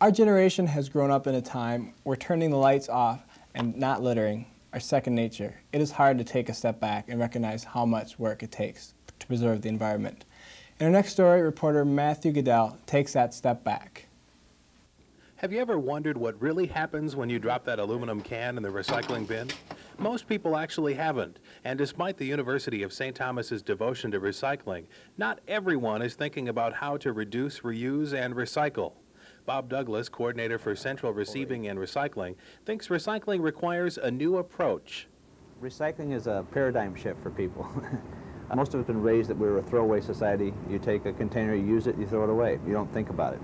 Our generation has grown up in a time where turning the lights off and not littering are second nature. It is hard to take a step back and recognize how much work it takes to preserve the environment. In our next story, reporter Matthew Goodell takes that step back. Have you ever wondered what really happens when you drop that aluminum can in the recycling bin? Most people actually haven't, and despite the University of St. Thomas's devotion to recycling, not everyone is thinking about how to reduce, reuse, and recycle. Bob Douglas, coordinator for Central Receiving and Recycling, thinks recycling requires a new approach. Recycling is a paradigm shift for people. Most of us have been raised that we're a throwaway society. You take a container, you use it, you throw it away. You don't think about it.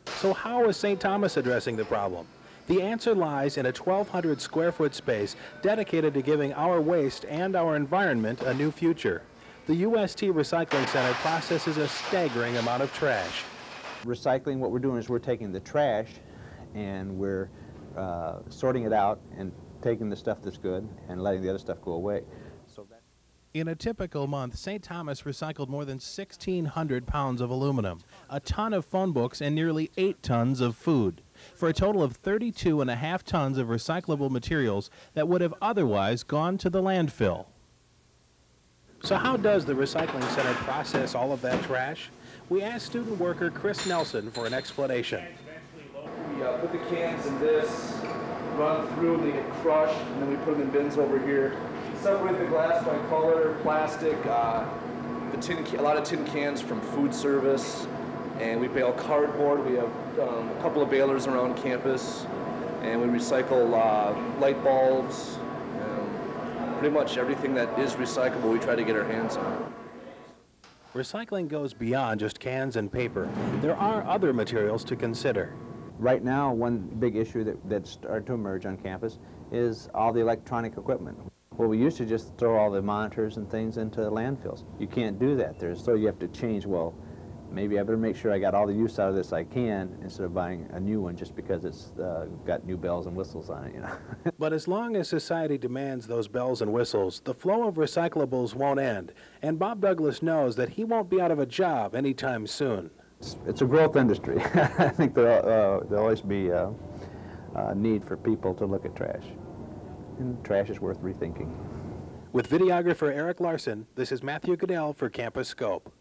So how is St. Thomas addressing the problem? The answer lies in a 1,200 square foot space dedicated to giving our waste and our environment a new future. The UST Recycling Center processes a staggering amount of trash. Recycling, what we're doing is we're taking the trash and we're sorting it out and taking the stuff that's good and letting the other stuff go away. In a typical month, St. Thomas recycled more than 1,600 pounds of aluminum, a ton of phone books, and nearly 8 tons of food, for a total of 32.5 tons of recyclable materials that would have otherwise gone to the landfill. So how does the recycling center process all of that trash? We asked student worker Chris Nelson for an explanation. We put the cans in this, run through, they get crushed, and then we put them in bins over here. Separate the glass by color, plastic, a lot of tin cans from food service, and we bale cardboard. We have a couple of balers around campus, and we recycle light bulbs. Pretty much everything that is recyclable we try to get our hands on. Recycling goes beyond just cans and paper. There are other materials to consider. Right now, one big issue that's started to emerge on campus is all the electronic equipment. Well, we used to just throw all the monitors and things into landfills. You can't do that. So you have to change, well, maybe I better make sure I got all the use out of this I can instead of buying a new one just because it's got new bells and whistles on it, you know. But as long as society demands those bells and whistles, the flow of recyclables won't end. And Bob Douglas knows that he won't be out of a job anytime soon. It's a growth industry. I think there'll always be a need for people to look at trash. And trash is worth rethinking. With videographer Eric Larson, this is Matthew Goodell for Campus Scope.